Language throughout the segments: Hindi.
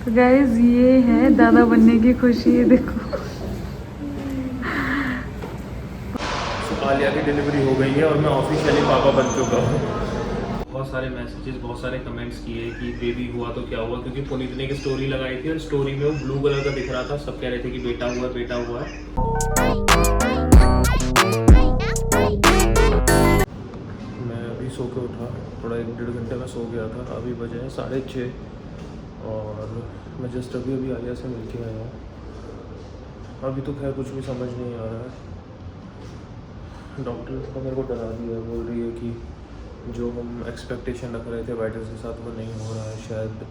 तो गाइज ये है दादा बनने की खुशी, ये देखो। आलिया की डिलीवरी हो गई है और मैं ऑफिशियली पापा बन चुका हूँ। बहुत सारे मैसेजेस, बहुत सारे कमेंट्स किए कि बेबी हुआ तो क्या हुआ, क्योंकि पुनीत ने एक स्टोरी लगाई थी और स्टोरी में वो ब्लू कलर का दिख रहा था। सब कह रहे थे कि बेटा हुआ है, बेटा हुआ है। मैं अभी सो के उठा, थोड़ा 1-1.5 घंटे में सो गया था। अभी बजे हैं 6:30 और मैं जस्ट अभी आलिया से मिल के आया हूँ। अभी तो खैर कुछ भी समझ नहीं आ रहा है। डॉक्टर तो मेरे को डरा दिया, बोल रही है कि जो हम एक्सपेक्टेशन रख रहे थे वाइटल्स के साथ वो नहीं हो रहा है, शायद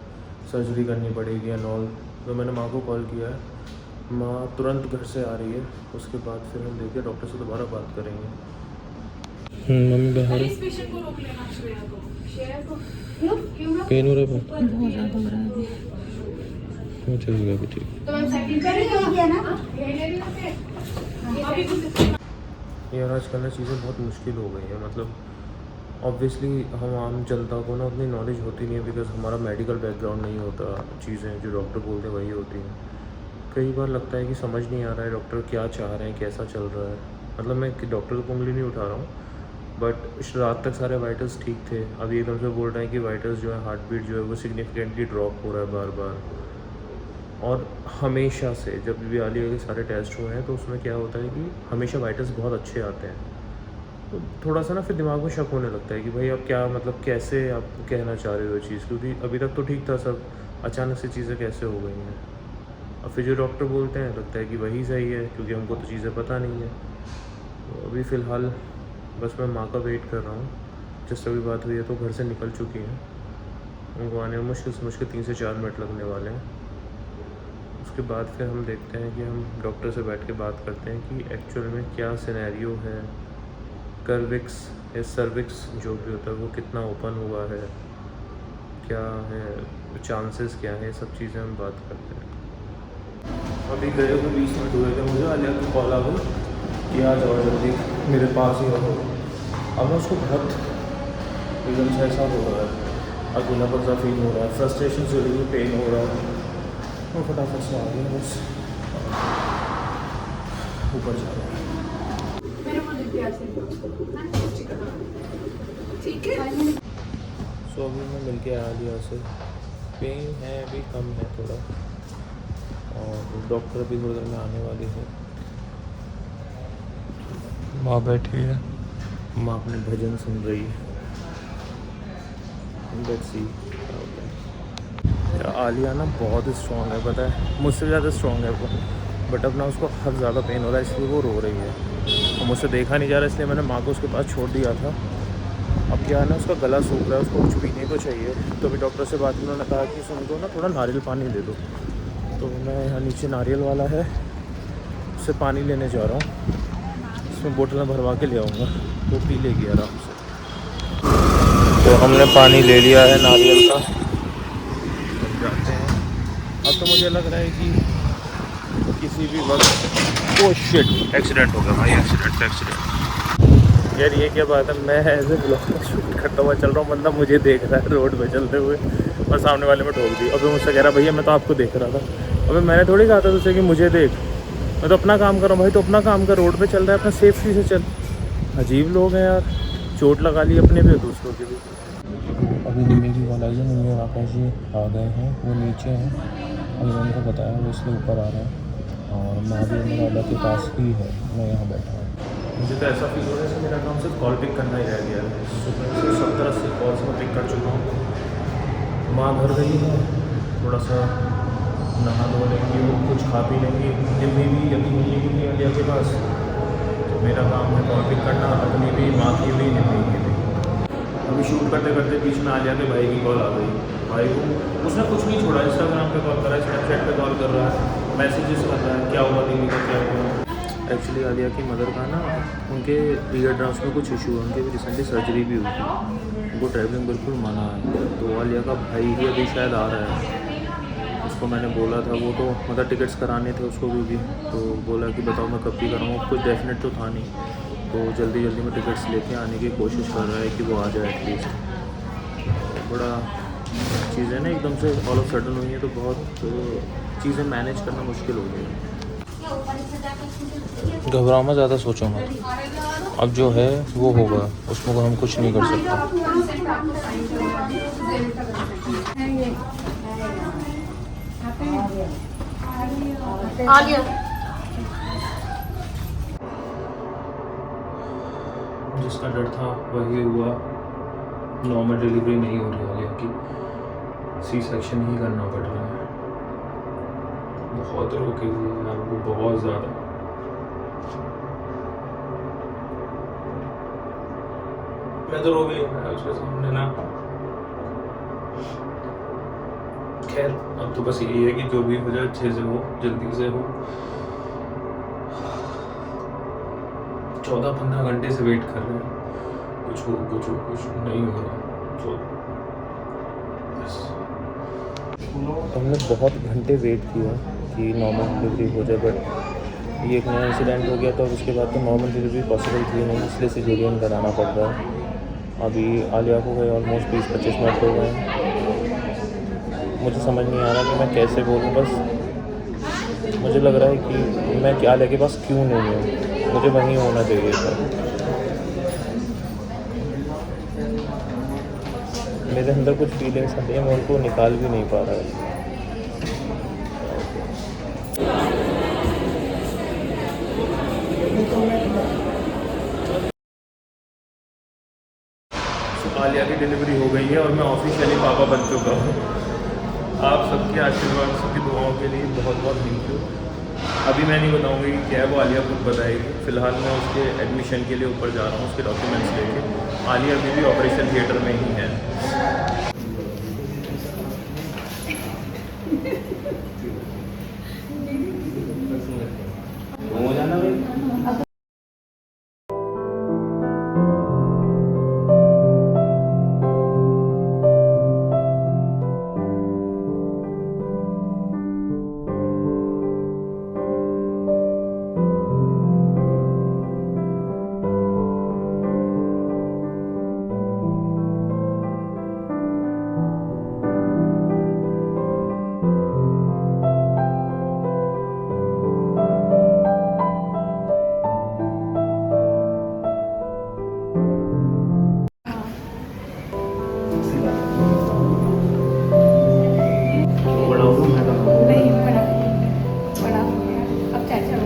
सर्जरी करनी पड़ेगी एंड ऑल। तो मैंने माँ को कॉल किया है, माँ तुरंत घर से आ रही है। उसके बाद फिर हम देखिए डॉक्टर से दोबारा बात करेंगे। मम्मी बाहर पेन हो रहा है, बहुत ज़्यादा हो रहा है अभी। चलेगा अभी ठीक। यार आजकल ना चीज़ें बहुत मुश्किल हो गई हैं। मतलब ऑब्वियसली हम आम जनता को ना उतनी नॉलेज होती नहीं है, बिकॉज हमारा मेडिकल बैकग्राउंड नहीं होता। चीज़ें जो डॉक्टर बोलते हैं वही होती हैं। कई बार लगता है कि समझ नहीं आ रहा है डॉक्टर क्या चाह रहे हैं, कैसा चल रहा है। मतलब मैं डॉक्टर को उंगली नहीं उठा रहा हूँ, बट रात तक सारे वाइटल्स ठीक थे। अभी एकदम से बोल रहे हैं कि वाइटल्स जो है, हार्ट बीट जो है वो सिग्निफिकेंटली ड्रॉप हो रहा है बार बार। और हमेशा से जब भी आलिया के सारे टेस्ट हुए हैं तो उसमें क्या होता है कि हमेशा वाइटल्स बहुत अच्छे आते हैं। तो थोड़ा सा ना फिर दिमाग में शक होने लगता है कि भाई अब क्या, मतलब कैसे आप कहना चाह रहे हो ये चीज़, क्योंकि अभी तक तो ठीक था सब, अचानक से चीज़ें कैसे हो गई हैं। और फिर जो डॉक्टर बोलते हैं लगता है कि वही सही है, क्योंकि हमको तो चीज़ें पता नहीं है। तो अभी फ़िलहाल बस मैं माँ का वेट कर रहा हूँ। जिस अभी बात हुई है तो घर से निकल चुकी हैं, उनको आने में मुश्किल से मुश्किल 3 से 4 मिनट लगने वाले हैं। उसके बाद फिर हम देखते हैं कि हम डॉक्टर से बैठ के बात करते हैं कि एक्चुअल में क्या सिनेरियो है, कर्विक्स या सर्विक्स जो भी होता है वो कितना ओपन हुआ है, क्या है चांसेस, क्या है, सब चीज़ें हम बात करते हैं। अभी गए हुए 20 मिनट हुए थे, मुझे आलिया की कॉल आ गई कि आ जाओ जल्दी मेरे पास ही हो। अब मैं उसको बहुत एकदम से ऐसा हो रहा है, अकेलापन सा फील हो रहा है, फ्रस्ट्रेशन से हो रही है, पेन हो रहा है। वो फटाफट से आ गया, बस ऊपर जा रहा है। सो अभी मैं मिल के आया लिया से, पेन है अभी कम है थोड़ा, और डॉक्टर भी थोड़ी देर में आने वाली है। माँ बैठी है, माँ अपने भजन सुन रही है। लेट्स सी क्या होता है। आलिया ना बहुत स्ट्रॉन्ग है, पता है, मुझसे ज़्यादा स्ट्रॉन्ग है वो, बट अब ना उसको हर ज़्यादा पेन हो रहा है, इसलिए वो रो रही है। और मुझसे देखा नहीं जा रहा, इसलिए मैंने माँ को उसके पास छोड़ दिया था। अब क्या है ना, उसका गला सूख रहा है, उसको कुछ पीने को चाहिए। तो अभी डॉक्टर से बात उन्होंने कहा कि उनको ना थोड़ा नारियल पानी दे दो। तो मैं यहाँ नीचे नारियल वाला है, उससे पानी लेने जा रहा हूँ। इसमें बोतल में भरवा के ले आऊँगा, वो पी लेगी आराम से। तो हमने पानी ले लिया है नारियल का, अब जाते हैं। अब तो मुझे लग रहा है कि किसी भी वक्त, ओह शिट, एक्सीडेंट हो गया भाई, एक्सीडेंट। यार ये क्या बात है, मैं ऐसे ब्लॉग शूट करता हुआ चल रहा हूँ, बंदा मुझे देख रहा है रोड पे चलते हुए और सामने वाले में ठोक दी। अभी मुझसे कह रहा भैया मैं तो आपको देख रहा था। अबे मैंने थोड़ी कहा था तुझसे कि मुझे देख, मैं तो अपना काम कर रहा हूँ भाई। तो अपना काम कर, रोड पे चल रहा है, अपना सेफ्टी से चल। अजीब लोग हैं यार, चोट लगा ली अपने भी और दूसरों की भी। अभी निम्मी की कॉल आई है, निम्मी और आकाश जी आ गए हैं, वो नीचे हैं। अभी मैंने उनको बताया वो इसलिए ऊपर आ रहे हैं, और माँ भी मेरा अल्लाह के पास ही है, मैं यहाँ बैठा हूँ। मुझे तो ऐसा फील हो रहा है कि मेरा काम सिर्फ कॉल पिक करना ही रह गया है। सुबह से 70-80 कॉल्स में पिक कर चुका हूँ। माँ घर गई है, थोड़ा सा नहा धो लेंगी, वो कुछ खा पी लेंगी। निम्मी भी अभी मिली हुई है आलिया के पास, तो मेरा काम है कॉल पिक करना, अपनी भी, माँ की भी, निम्मी की भी। अभी शूट करते करते बीच में आलिया के भाई की कॉल आ गई। भाई को उसने कुछ नहीं छोड़ा, इंस्टाग्राम पे कॉल कर रहा है, स्नैपचैट पे कॉल कर रहा है, मैसेजेस कर रहा है, क्या हुआ दीदी का, क्या हुआ। एक्चुअली आलिया की मदर का ना, उनके ईयर ड्रम्स में कुछ इशू है, उनके भी रिसेंटली सर्जरी भी हुई थी, उनको ट्रैवलिंग बिल्कुल मना है। तो आलिया का भाई ही अभी शायद आ रहा है, उसको मैंने बोला था, वो तो मतलब टिकट्स कराने थे उसको भी, तो बोला कि बताओ मैं कब भी कराऊँ, कुछ डेफिनेट तो था नहीं। तो जल्दी जल्दी में टिकट्स लेके आने की कोशिश कर रहा है कि वो आ जाए एटलीस्ट। बड़ा चीज़ें ना एकदम से ऑल ऑफ सडन हुई है तो बहुत चीज़ें मैनेज करना मुश्किल हो गई। घबराओ मत, ज़्यादा सोचो मत, अब जो है वो होगा, उसमें हम कुछ नहीं कर सकते। जिसका डर था वही हुआ, नॉर्मल डिलीवरी नहीं हो रही आलिया की, सी सेक्शन ही करना पड़ रहा है। बहुत रोके थे यार वो, बहुत ज़्यादा। मैं तो रो भी नहीं पाया उसके सामने ना। खैर अब तो बस यही है कि जो भी हो जाए अच्छे से हो, जल्दी से हो। 14-15 घंटे से वेट कर रहे हैं, कुछ नहीं हो रहा। तो बस हमने बहुत घंटे वेट किया कि नॉर्मल डिलीवरी हो जाए, बट ये एक नया इंसिडेंट हो गया था। उसके बाद तो नॉर्मल डिलीवरी पॉसिबल थी नहीं, इसलिए सिजेरियन कराना पड़ रहा है। अभी आलिया को गए ऑलमोस्ट 20-25 मिनट हो गए हैं। मुझे समझ नहीं आ रहा कि मैं कैसे बोलूँ। बस मुझे लग रहा है कि मैं आलिया के पास क्यों नहीं हूँ, मुझे वहीं होना चाहिए था। मेरे अंदर कुछ फीलिंग्स आती हैं, मैं उनको निकाल भी नहीं पा रहा है। आलिया की डिलीवरी हो गई है और मैं ऑफिशियली पापा बन चुका हूँ। आप सबके आशीर्वाद, सबकी दुआओं के लिए बहुत बहुत थैंक यू। अभी मैं नहीं बताऊँगी कि क्या है, वो आलिया खुद बताएगी। फ़िलहाल मैं उसके एडमिशन के लिए ऊपर जा रहा हूँ, उसके डॉक्यूमेंट्स लेके। आलिया अभी भी ऑपरेशन थिएटर में ही है। हो जाना भाई।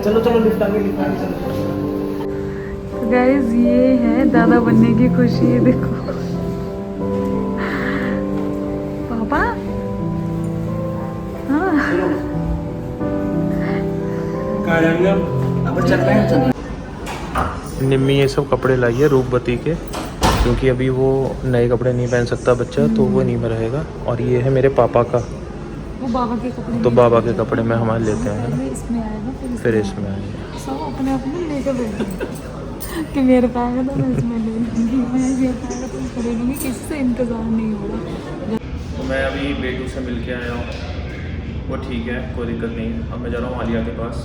चलो चलो लिफ्ट आगे चलो। तो गाइज ये है दादा बनने की खुशी, ये देखो। पापा हाँ अब चल रहे हैं। निम्मी ये सब कपड़े लाई है रूपवती के, क्योंकि अभी वो नए कपड़े नहीं पहन सकता बच्चा, तो वो नहीं में रहेगा। और ये है मेरे पापा का, वो बाबा के कपड़े, तो बाबा के कपड़े में हमारे लेते हैं ना, इसमें आएगा फिर इसमें आएंगे। सब अपने अपने लेकर बैठे कि मेरे पाएगा तो मैं इसमें ले लूँगी, मैं ये पाएगा तो इसको ले लूँगी, किसी से इंतज़ार नहीं हो रहा। तो मैं अभी बेटू से मिल के आया हूँ, वो ठीक है, कोई दिक्कत नहीं है। अब मैं जा रहा हूँ आलिया के पास।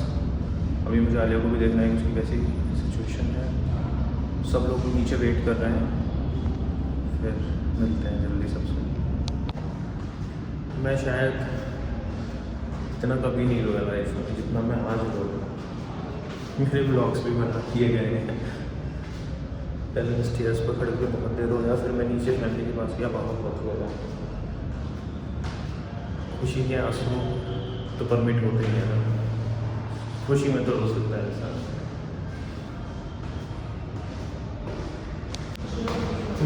अभी मुझे आलिया को भी देखना है कि उसकी कैसी सिचुएशन है। सब लोग नीचे वेट कर रहे हैं, फिर मिलते हैं जल्दी सबसे। मैं शायद इतना कभी नहीं रोया लाइफ में जितना मैं आज रो रहा हूँ। मेरे ब्लॉग्स भी बना किए गए हैं। पहले मैं स्टेयर्स पर खड़े होकर बहुत देर रोया, फिर मैं नीचे फैमिली के पास गया, पापा बहुत रोया। खुशी के आंसू तो परमिट होते ही हैं ना, खुशी में तो रो सकता है इंसान।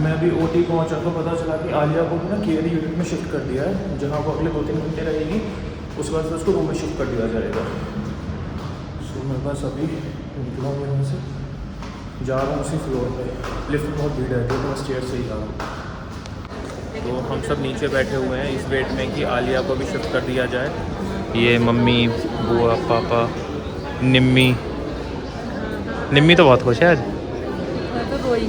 मैं अभी ओटी पहुंचा तो पता चला कि आलिया को ना केयर यूनिट में शिफ्ट कर दिया है, जहां वो अगले 2-3 घंटे रहेगी। उसके बाद फिर उसको रूम में शिफ्ट कर दिया जाएगा। सो मैं बस अभी निकला हूँ यहाँ से, जा रहा हूँ उसी फ्लोर पे। लिफ्ट में बहुत भीड़ रहती है तो मैं स्टेयर से ही जा रहा हूँ। तो हम सब नीचे बैठे हुए हैं इस वेट में कि आलिया को भी शिफ्ट कर दिया जाए। ये मम्मी, बुआ, पापा, निम्मी तो बहुत खुश है आज। मैं तो रोई।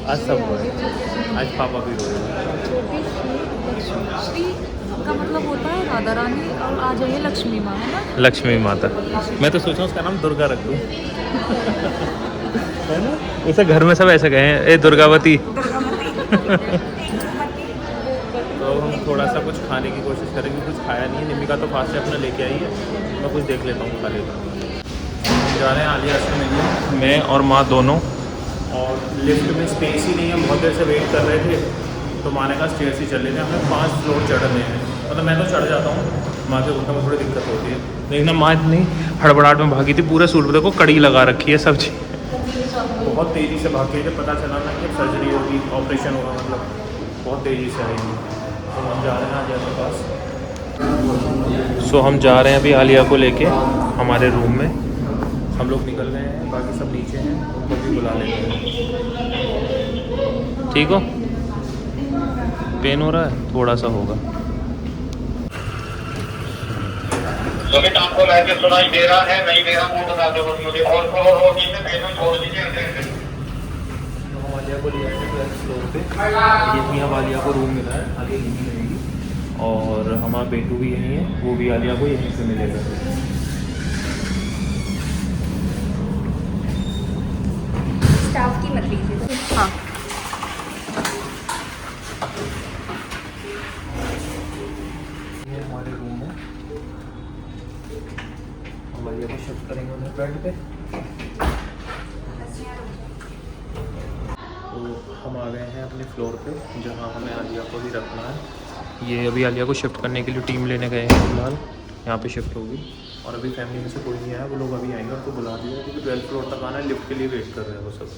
आज सब रोए, आज पापा भी रोए। छोटी श्री का मतलब होता है राधा रानी, और आज है लक्ष्मी माँ, है ना? लक्ष्मी माता। मैं तो सोचा उसका नाम दुर्गा रख दूँ। है ना, वैसे घर में सब ऐसे कहे हैं, ए दुर्गावती। तो खाने की कोशिश करेंगे। कुछ खाया नहीं है, निम्मी का तो फास्ट से अपना लेके आई है, मैं कुछ देख लेता हूँ खा लेता हूँ। हम जा रहे हैं आलिया से मिलने, मैं और माँ दोनों, और लिफ्ट में स्पेस ही नहीं है, बहुत देर से वेट कर रहे थे तो माँ ने कहा स्टेयर्स ही चल लेते हैं। हमें 5 फ्लोर चढ़ने हैं, मतलब मैं तो चढ़ जाता हूँ, माँ के उठने में थोड़ी दिक्कत होती है। लेकिन माँ इतनी हड़बड़ाहट में भागी थी, पूरे सूट पे देखो कड़ी लगा रखी है सब चीज़, बहुत तेज़ी से भाग के जब पता चला ना कि सर्जरी होगी, ऑपरेशन होगा, मतलब बहुत तेज़ी से आएगी। तो हम जा रहे हैं आलिया के पास। सो हम जा रहे हैं अभी आलिया को लेके हमारे रूम में। हम लोग निकल रहे हैं, बाकी सब नीचे हैं, उनको भी बुला लेते हैं। ठीक हो? पेन हो रहा है? थोड़ा सा होगा। सुमित आपको मैसेज सुनाई दे रहा है, नहीं दे रहा वो बता दो मुझे, और नीचे पेज में छोड़ दीजिए। आलिया को लिया है 12th फ्लोर पे, ये अब आलिया को रूम मिला है, आलिया यहीं रहेगी, और हमारा बेटू भी यहीं है, वो भी आलिया को यहीं से मिलेगा। स्टाफ की मत लीजिए। हाँ ये हमारे रूम है, हम आलिया को शिफ्ट करेंगे उधर बेड पे। तो हम आ गए हैं अपने फ्लोर पे जहाँ हमें आलिया को भी रखना है। ये अभी आलिया को शिफ्ट करने के लिए टीम लेने गए हैं, फिलहाल यहाँ पे शिफ्ट होगी, और अभी फैमिली में से कोई नहीं आया, वो लोग अभी आएंगे, उनको बुला दिया क्योंकि 12th फ्लोर तक आना है, लिफ्ट के लिए वेट कर रहे हैं वो सब।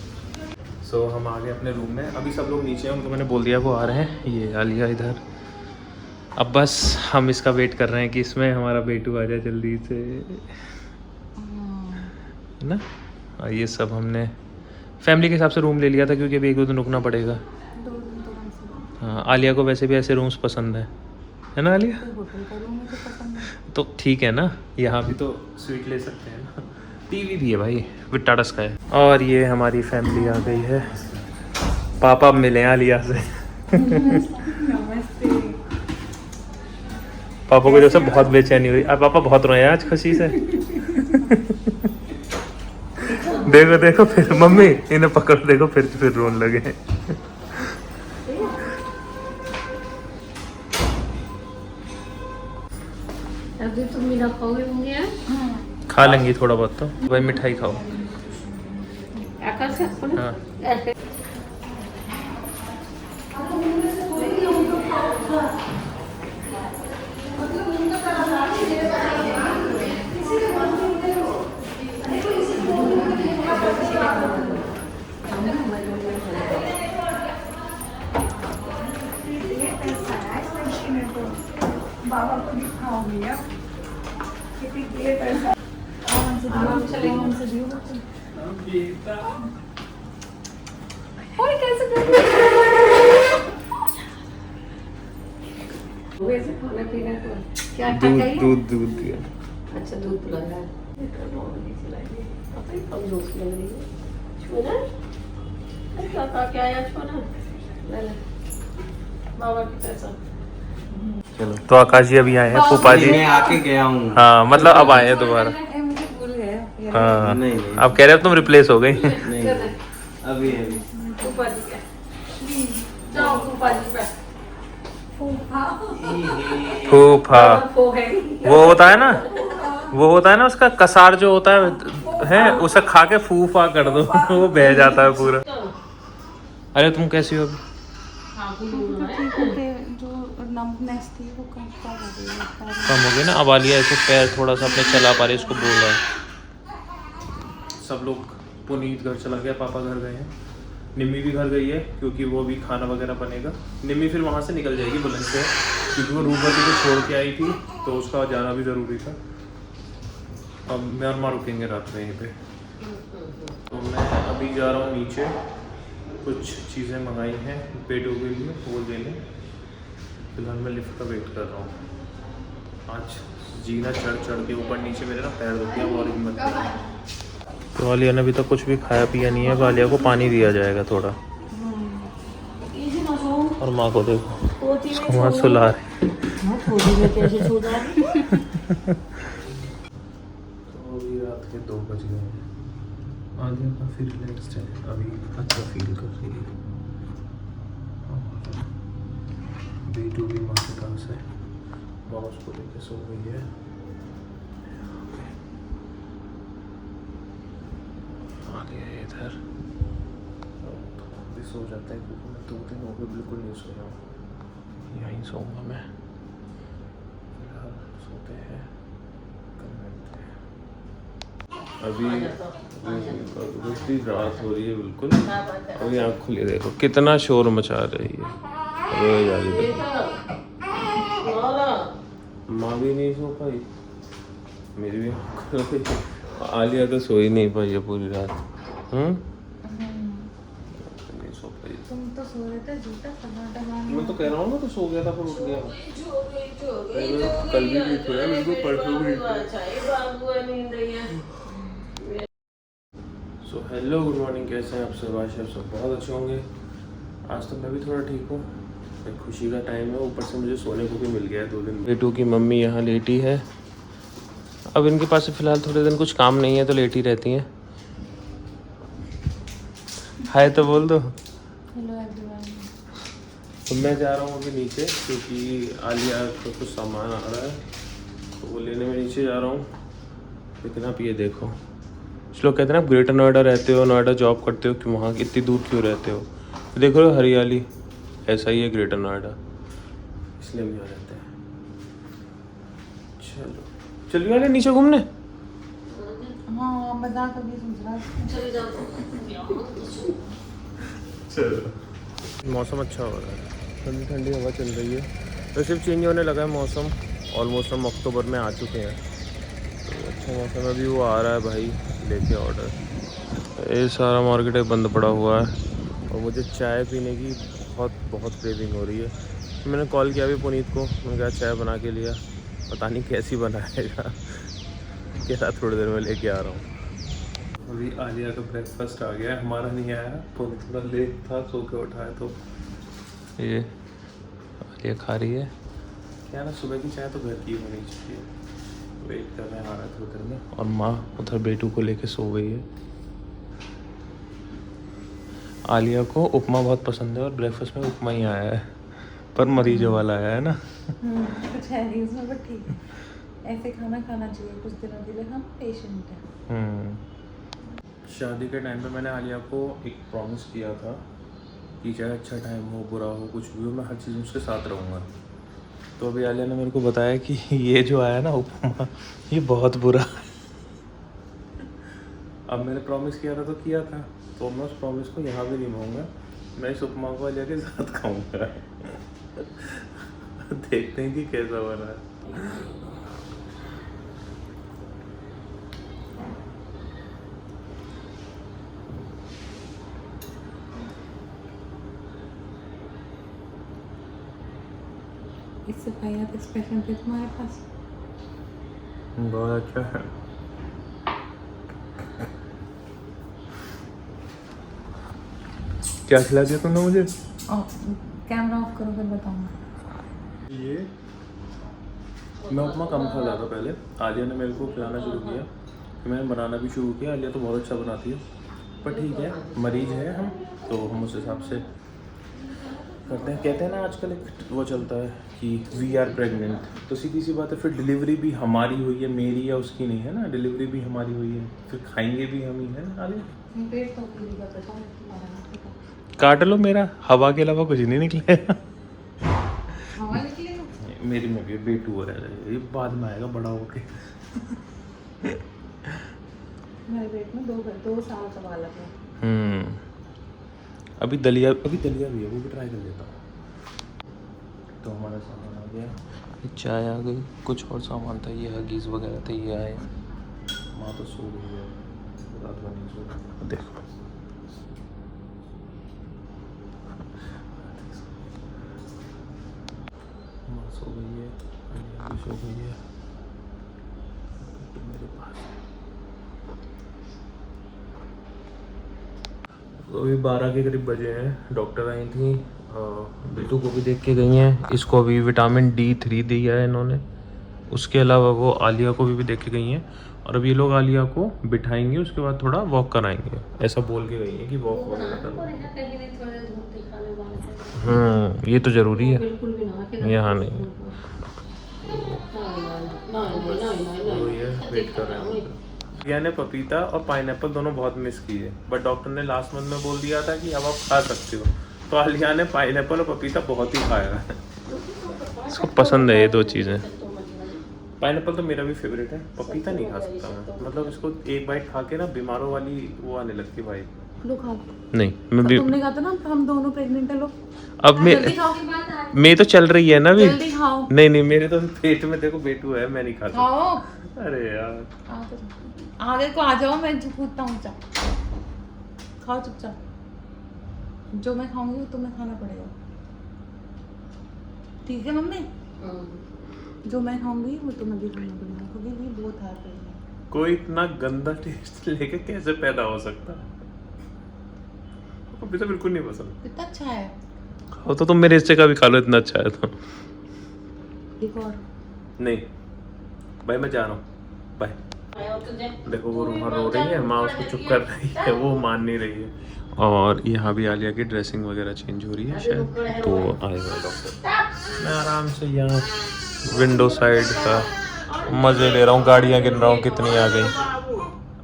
सो हम आ गए अपने रूम में, अभी सब लोग नीचे हैं, उनको मैंने बोल दिया वो आ रहे हैं। ये आलिया इधर, अब बस हम इसका वेट कर रहे हैं कि इसमें हमारा बेटू आ जाए जल्दी से, है ना। ये सब हमने फैमिली के हिसाब से रूम ले लिया था क्योंकि अभी 1-2 दिन रुकना पड़ेगा। हाँ, आलिया को वैसे भी ऐसे रूम्स पसंद है ना आलिया? तो ठीक है ना, यहाँ भी तो स्वीट ले सकते हैं ना। टीवी भी है भाई, विद टाटा स्काई। और ये हमारी फैमिली आ गई है, पापा मिले हैं आलिया से। पापा को जैसे बहुत बेचैनी हुई, अब पापा बहुत रोए आज खुशी से। देखो देखो फिर मम्मी इन्हें पकड़, देखो फिर रोने लगे। अभी तुम मीठा खाओगे होंगे? खा लेंगी थोड़ा बहुत तो, भाई मिठाई खाओ। हाँ बाबा को दिखाओगी अब कितनी देर पैसा कैसे खाना पीना क्या दूध दिया। अच्छा दूध पिलाया, कमजोर सी लग रही है। छोना क्या आया, छोना बाबा की पैसा। चलो तो आकाश जी अभी आए हैं, फूफा जी। मैं आके गया हूँ। हाँ मतलब अब आए हैं दोबारा। मुझे भूल गया। हाँ नहीं अब कह रहे हो तुम रिप्लेस हो गई। नहीं अभी फूफा जी का जाओ, फूफा जी का फूफा वो है वो होता है ना, वो होता है ना उसका कसार जो होता है उसे खा के फूफा कर दो, वो बह जाता है पूरा। अरे तुम कैसी हो अभी? जो नमनेस थी वो कम हो गई ना। अब आलिया ऐसे पैर थोड़ा सा अपने चला पा रही, इसको बोल रहा है। सब लोग, पुनीत घर चला गया, पापा घर गए हैं, निम्मी भी घर गई है क्योंकि वो भी खाना वगैरह बनेगा। निम्मी फिर वहाँ से निकल जाएगी बुलंद से, क्योंकि वो रूपवती को छोड़ के आई थी तो उसका जाना भी ज़रूरी था। अब मैं और माँ रुकेंगे रात में यहीं पे। तो मैं अभी जा रहा हूँ नीचे, कुछ चीज़ें मंगाई हैं बेटों के लिए, वो ले लें। फिलहाल मैं लिफ्ट का वेट कर रहा हूँ। आज जीना चढ़ के ऊपर नीचे मेरे ना पैर दुखते हैं और हिम्मत नहीं है। तो आलिया ने अभी तक कुछ भी खाया पिया नहीं है, अब आलिया को पानी दिया जाएगा थोड़ा। और माँ को देखो, उसको माँ सुला रही। तो अभी रात के 2 बज गए हैं। आलिया काफ़ी रिलैक्स्ड है अभी, अच्छा फील कर रही है। बेटू भी माँ के पास है। बॉस को लेके सो गई है। आ गया है इधर, सो जाता है क्योंकि मैं 2 दिन हो गए बिल्कुल नहीं सोया हूँ। यहीं सोऊंगा मैं फिलहाल। सोते हैं, कल मिलते हैं। अभी इतनी रात हो रही है बिल्कुल। अभी आँख खुली देखो कितना शोर मचा रही है। रोज आ रही है। माँ भी नहीं सो पाई, मेरी भी आँख खुल गई। आलिया तो सो ही नहीं पाई है पूरी रात। तुम तो सो रहे थे, झूठा टमाटर मैं तो कह रहा हूँ ना, तो सो गया था फिर उठ गया। कल भी नहीं सोया, बिल्कुल परसों भी। सो हेलो, गुड मॉर्निंग, कैसे हैं आप सब? आशा सब बहुत अच्छे होंगे। आज तो मैं भी थोड़ा ठीक हूँ। खुशी का टाइम है, ऊपर से मुझे सोने को भी मिल गया है 2 दिन। बेटू की मम्मी यहाँ लेटी है। अब इनके पास फिलहाल थोड़े दिन कुछ काम नहीं है तो लेटी रहती हैं। हाय तो बोल दो। Hello everyone. तो मैं जा रहा हूँ अभी नीचे क्योंकि आलिया का कुछ सामान आ रहा है तो वो लेने में नीचे जा रहा हूँ। लेकिन आप ये देखो, कुछ लोग कहते हैं ना आप ग्रेटर नोएडा रहते हो, नोएडा जॉब करते हो, कि वहाँ इतनी दूर क्यों रहते हो? तो देखो हरियाली, ऐसा ही है ग्रेटर नोएडा, इसलिए हम यहाँ रहते हैं। चलो चलिए वाले नीचे घूमने। हाँ मजाक अभी सोच रहा चले जाओ। चलो। मौसम अच्छा हो रहा है, ठंडी ठंडी हवा चल रही है। तो सिर्फ चेंज होने लगा है मौसम। ऑलमोस्ट हम अक्टूबर में आ चुके हैं तो अच्छा मौसम। अभी वो आ रहा है भाई लेके ऑर्डर। ये सारा मार्केट बंद पड़ा हुआ है और मुझे चाय पीने की बहुत क्रेविंग हो रही है। तो मैंने कॉल किया अभी पुनीत को, मैंने कहा चाय बना के लिया, पता नहीं कैसी बनाएगा। क्या थोड़ी देर में लेके आ रहा हूँ। अभी आलिया का ब्रेकफास्ट आ गया, हमारा नहीं आया। पुनीत थोड़ा लेट था, सो के उठाया तो ये आलिया खा रही है। क्या ना, सुबह की चाय तो घर की होनी चाहिए। वेट कर रहे हैं, आ रहा था उधर में। और माँ उधर बेटू को लेके सो गई है। आलिया को उपमा बहुत पसंद है और ब्रेकफास्ट में उपमा ही आया है, पर मरीजों वाला आया है ना। कुछ है नहीं उसमें, बट ठीक है, ऐसे खाना खाना चाहिए कुछ दिनों के लिए। हम पेशेंट हैं। शादी के टाइम पे मैंने आलिया को एक प्रॉमिस किया था कि चाहे अच्छा टाइम हो, बुरा हो, कुछ भी हो, मैं हर चीज़ उसके साथ रहूँगा। तो अभी आलिया ने मेरे को बताया कि ये जो आया ना उपमा, ये बहुत बुरा है। अब मैंने प्रॉमिस किया था तो किया था, तो मैं उस प्रॉमिस को यहाँ भी निभाऊंगा। मैं इस उपमा को आलिया के साथ खाऊंगा। देखते हैं कि कैसा बना है। इससे बढ़िया एक्सप्रेशन थे तुम्हारे पास। बहुत अच्छा है। क्या खिला दिया तुमने मुझे? कैमरा ऑफ करो फिर बताऊंगा। ये मैं उपमा कम खा रहा था पहले। आलिया ने मेरे को खिलाना शुरू किया, फिर मैंने बनाना भी शुरू किया। आलिया तो बहुत अच्छा बनाती है, पर ठीक है, मरीज है हम, तो हम उस हिसाब से करते हैं। कहते हैं ना आजकल एक वो चलता है कि वी आर प्रेग्नेंट, तो सीधी सी बात है, फिर डिलीवरी भी हमारी हुई है, मेरी या उसकी नहीं है ना। डिलीवरी भी हमारी हुई है, फिर खाएंगे भी हम ही है ना। आलिया पेट तो पूरी का पता है। काट लो मेरा, हवा के अलावा कुछ नहीं निकलेगा। हवा निकलेगा मेरी में भी बेटू हो रहा है, ये बाद में आएगा बड़ा होके। मेरे पेट में 2 साल का बालक है। अभी दलिया भी है, वो भी ट्राई कर लेता हूँ। तो हमारा सामान आ गया, चाय आ गई, कुछ और सामान था, ये हगीज़ वगैरह थे, ये आए। माँ तो सो गई है, रात भर नहीं सो। देखो माँ सो गई है, अनिया भी सो गई है, तो मेरे पास। तो अभी 12 के करीब बजे हैं। डॉक्टर आई थी, बेटू को भी देख के गई हैं। इसको अभी विटामिन D3 दिया है इन्होंने। उसके अलावा वो आलिया को भी देख के गई हैं। और अभी ये लोग आलिया को बिठाएंगे, उसके बाद थोड़ा वॉक कराएंगे, ऐसा बोल के गई है कि वॉक वगैरह करो। ये तो ज़रूरी है, बिल्कुल भी ना यहाँ नहीं। वो ये वेट कर रहे हैं। आलिया ने पपीता और पाइनएप्पल दोनों बहुत मिस किए, बट डॉक्टर ने लास्ट मंथ में बोल दिया था कि अब आप खा सकते हो, तो आलिया ने पाइनएप्पल और पपीता बहुत ही खाया है। इसको पसंद है ये दो चीज़ें। पाइनएप्पल तो मेरा भी फेवरेट है, पपीता नहीं खा सकता मैं, मतलब इसको एक बाइट खा के ना बीमारों वाली वो आने लगती है भाई। लो खाओ। नहीं मैं भी तुमने कहा था ना हम दोनों प्रेग्नेंट है। लो अब मैं तो चल रही है ना अभी। जल्दी खाओ। नहीं नहीं मेरे तो पेट में देखो बेटू है, मैं नहीं खा सकता। खाओ। अरे यार आगे को आ जाओ, मैं कूदता हूँ। खाओ चुपचाप, जो मैं खाऊंगी वो तुम्हें खाना पड़ेगा, ठीक है मम्मी? जो मैं खाऊंगी वो तुम्हें भी खाना पड़ेगा, क्योंकि ये बहुत हार्ड है। कोई इतना गंदा टेस्ट लेके कैसे पैदा हो सकता है? मुझे तो बिल्कुल नहीं पसंद। कितना अच्छा है। खाओ तो तुम मेरे हिस्से का भी खा लो, इतना अच्छा है तो। एक और। नहीं भाई मैं जा रहा हूँ, बाय। देखो वो रूमा रो रही है, माँ उसको चुप कर रही है, वो मान नहीं रही है। और यहाँ भी आलिया की ड्रेसिंग वगैरह चेंज हो रही है शायद, तो आएगा डॉक्टर। मैं आराम से यहाँ विंडो साइड का मज़े ले रहा हूँ, गाड़ियाँ गिन रहा हूँ कितनी आ गई।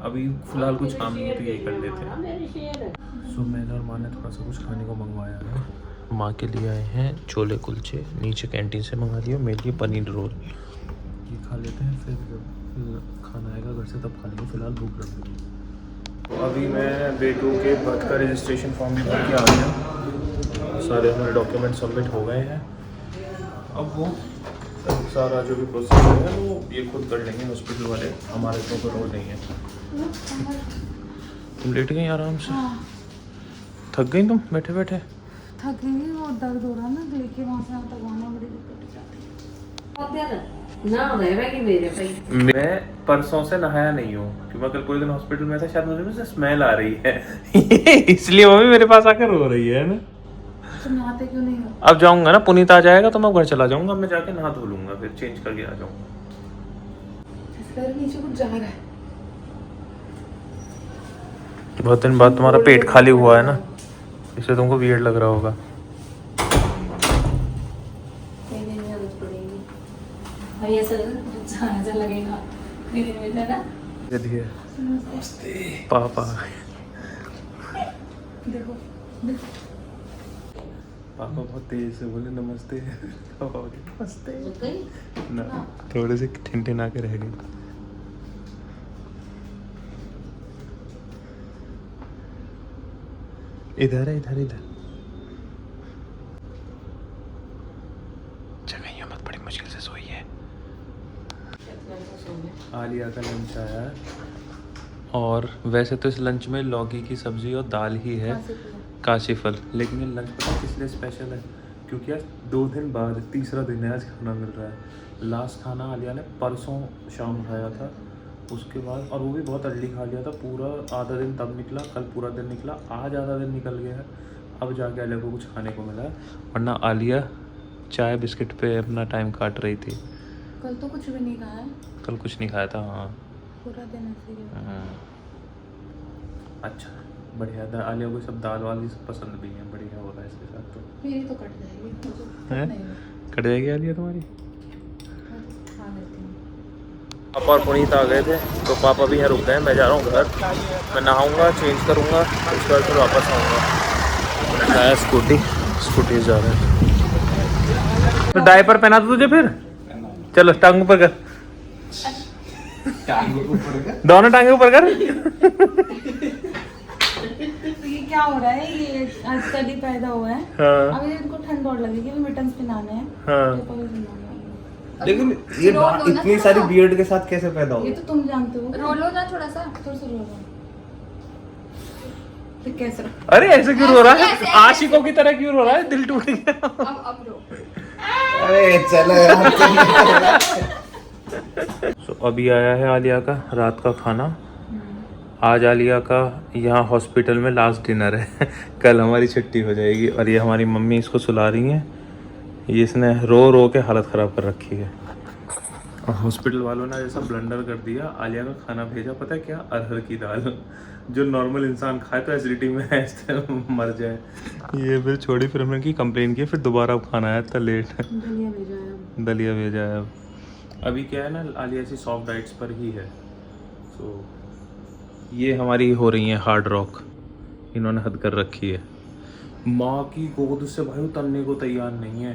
अभी फिलहाल कुछ काम नहीं है तो यही कर लेते हैं। सो मैंने और माँ ने थोड़ा सा कुछ खाने को मंगवाया है। माँ के लिए आए हैं छोले कुलचे, नीचे कैंटीन से मंगा लिया, मेरे लिए पनीर रोल। ये खा लेते हैं, फिर खाना आएगा घर से तब खा लेंगे, फिलहाल भूख लग रही है। तो अभी मैं बेटू के बर्थ का रजिस्ट्रेशन फॉर्म भी भर के आ गया, सारे हमारे डॉक्यूमेंट सबमिट हो गए हैं। अब वो सारा जो भी प्रोसीजर है वो ये खुद कर लेंगे हॉस्पिटल वाले, हमारे तो कोई रोल नहीं है। तुम लेट गई आराम से? थक गई तुम बैठे बैठे? थक गई, वो दर्द हो रहा है ना, लेके वहाँ से यहाँ तक आना बड़ी दिक्कत हो जाती है। मैं परसों से नहाया नहीं हूँ क्योंकि मैं कल पूरे दिन हॉस्पिटल में था, शायद मुझे स्मेल आ रही है इसलिए मम्मी मेरे पास आकर रो रही है ना। तुम नहाते क्यों नहीं हो? अब जाऊंगा ना, पुनीत आ जाएगा तो मैं घर चला जाऊंगा, मैं जाके नहा धो लूंगा, फिर चेंज करके आ जाऊंगा। नीचे कुछ जा रहा है। बहुत दिन बाद तुम्हारा पेट खाली हुआ है ना, इसलिए तुमको वियर्ड लग रहा होगा। पापा देखो पापा बहुत तेज से बोले नमस्ते। नमस्ते ना, थोड़े से ठिनठिना के रह गए। इधर है, इधर इधर जगह मत, बड़ी मुश्किल से सोई है। आलिया का लंच आया है, और वैसे तो इस लंच में लौकी की सब्जी और दाल ही है, काशी फल। लेकिन ये लंच पता किस लिए स्पेशल है? क्योंकि आज 2 दिन बाद तीसरा दिन है आज खाना मिल रहा है। लास्ट खाना आलिया ने परसों शाम खाया था, उसके बाद, और वो भी बहुत अर्ली खा लिया था, पूरा आधा दिन तब निकला, कल पूरा दिन निकला, आज आधा दिन निकल गया है, अब जाके आलिया को कुछ खाने को मिला है। वरना आलिया चाय बिस्किट पे अपना टाइम काट रही थी। कल तो कुछ भी नहीं खाया। कल कुछ नहीं खाया था, हाँ पूरा दिन ऐसे ही है। अच्छा बढ़िया था। आलिया को सब दाल वाल सब पसंद भी है, बढ़िया हो रहा है इसके साथ। तो मेरी तो कट जाएगी। हैं? कट जाएगी आलिया तुम्हारी? खा लेती हूँ। पापा और पुनीत आ गए थे तो पापा भी यहाँ रुक गए। मैं जा रहा हूँ घर, मैं नहाऊंगा, चेंज करूँगा, उसके बाद फिर वापस आऊँगा। मैंने उठाया स्कूटी जा रहा है। तो डायपर पहना था तुझे? फिर चलो टांग ऊपर कर, दोनों टांगे ऊपर कर। तो ये क्या हो रहा है? ये आजकल ही पैदा हुआ है। हाँ। अभी इनको ठंड और लगेगी, अभी विटामिन पिलाने हैं। हाँ। तो अभी पिलाने हैं। लेकिन ये इतनी सारी बियर्ड के साथ कैसे पैदा हो? ये तो तुम जानते हो। रोलो ना थोड़ा सा। थोड़ा सा रोलो। तो कैसे? अरे ऐसे क्यों रो रहा है? आशिकों की तरह क्यों रो रहा है? दिल टूट गया। अब रो। अरे चलो यार। So, अभी आया है आलिया का रात का खाना। आज आलिया का यहाँ हॉस्पिटल में लास्ट डिनर है। कल हमारी छुट्टी हो जाएगी। और ये हमारी मम्मी इसको सुला रही हैं। ये इसने रो रो के हालत ख़राब कर रखी है। और हॉस्पिटल वालों ने ऐसा ब्लंडर कर दिया, आलिया का खाना भेजा पता है क्या? अरहर की दाल, जो नॉर्मल इंसान खाए तो एसिडिटी में ऐसे मर जाए। ये फिर छोड़ी, फिर हमने की कंप्लेन की, फिर दोबारा खाना आया इतना लेट। दलिया भेजा है। दलिया भेजा है। अभी क्या है ना, आलिया ऐसी सॉफ्ट डाइट्स पर ही है। सो ये हमारी हो रही है हार्ड रॉक, इन्होंने हद कर रखी है। माँ की गोद से भाई उतरने को तैयार नहीं है,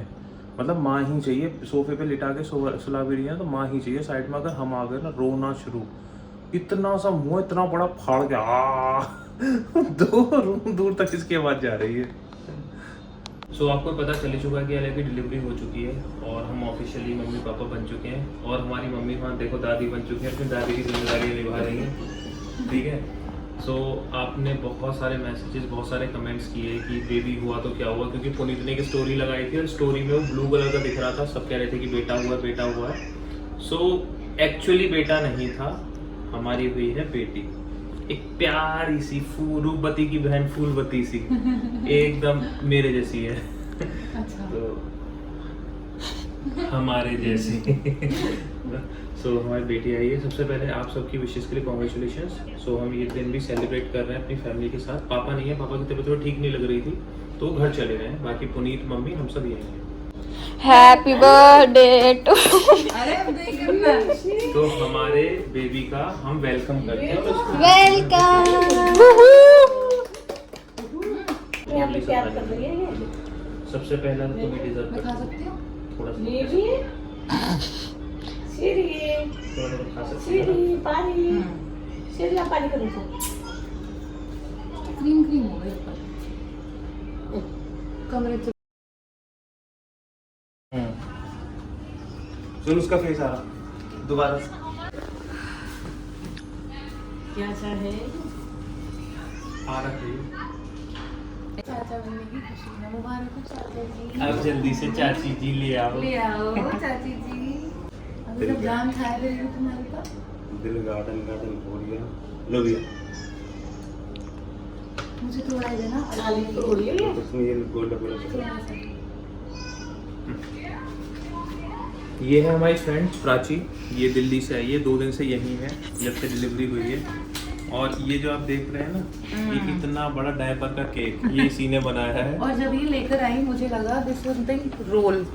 मतलब माँ ही चाहिए। सोफे पे लिटा के सुला भी रही है तो माँ ही चाहिए। साइड में अगर हम आ गए ना, रोना शुरू। इतना सा मुंह इतना बड़ा फाड़ के दूर दूर तक इसकी आवाज़ जा रही है। सो आपको पता चल ही चुका है कि आलिया की डिलीवरी हो चुकी है और हम ऑफिशियली मम्मी पापा बन चुके हैं। और हमारी मम्मी वहाँ देखो दादी बन चुकी है, अपनी दादी की जिम्मेदारी निभा रही हैं, ठीक है। सो आपने बहुत सारे मैसेजेस, बहुत सारे कमेंट्स किए कि बेबी हुआ तो क्या हुआ, क्योंकि पुनीत ने एक स्टोरी लगाई थी और स्टोरी में वो ब्लू कलर का दिख रहा था, सब कह रहे थे कि बेटा हुआ बेटा हुआ है। सो एक्चुअली बेटा नहीं था, हमारी हुई है बेटी, एक प्यारी सी रूपवती की बहन, फूलवती सी, एकदम मेरे जैसी है। तो हमारे जैसी। सो हमारी बेटी आई है। सबसे पहले आप सबकी विशेष के लिए कॉन्ग्रेचुलेशंस। सो हम ये दिन भी सेलिब्रेट कर रहे हैं अपनी फैमिली के साथ। पापा नहीं है, पापा की तबीयत थोड़ी ठीक नहीं लग रही थी तो घर चले गए हैं। बाकी पुनीत, मम्मी, हम सब यहीं हैं। हैप्पी बर्थडे टू तो हमारे बेबी का हम वेलकम करते हैं। वेलकम। यहाँ पे प्यार कर रही है ये। सबसे पहला तो तुम्हें डिजर्व करते हो थोड़ा सा। ये भी सीढ़ी थोड़ा सा खा सकते हो ना? सीढ़ी पानी सीढ़ी ला पानी करूँ तो क्रीम क्रीम हो गई ऊपर कमरे से। सुन उसका फेस आ रहा दोबारा से। क्या चाहे आ रहा है। चाचा बनने की खुशी में मुबारक हो चाचा जी। अब जल्दी से चाची जी ले आओ। ले आओ चाची जी। अभी तक जान खाए रही हो तुम्हारे पास। दिल गार्डन गार्डन हो गया। लो भैया मुझे थोड़ा ही देना। खाली तो हो रही है उसमें ये गोल्ड थोड़ा सा। ये है हमारी फ्रेंड प्राची, ये दिल्ली से आई है, 2 दिन से यहीं है जब से डिलीवरी हुई है। और ये जो आप देख रहे हैं ना, ये कितना बड़ा डायपर का केक ये इसी ने बनाया है। और जब ये लेकर आई मुझे लगा दिस समथिंग रोल।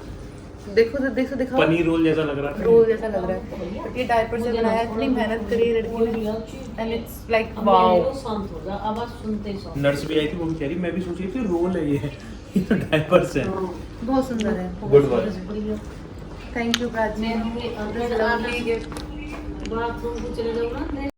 देखो देखो दिखाओ। पनीर रोल जैसा लग रहा था। रोल जैसा लग रहा है, बट ये डायपर से बनाया, इतनी मेहनत करी है लड़की ने एंड इट्स लाइक वाओ। शांत हो जा, आवाज सुनते ही शांत। नर्स भी आई थी, वो भी कह रही, मैं भी सोच रही थी रोल है ये तो डायपर से। बहुत सुंदर है। Good work. Thank you Prachi. मैं लवली गिफ्ट। बाथरूम को चले जाऊँ ना।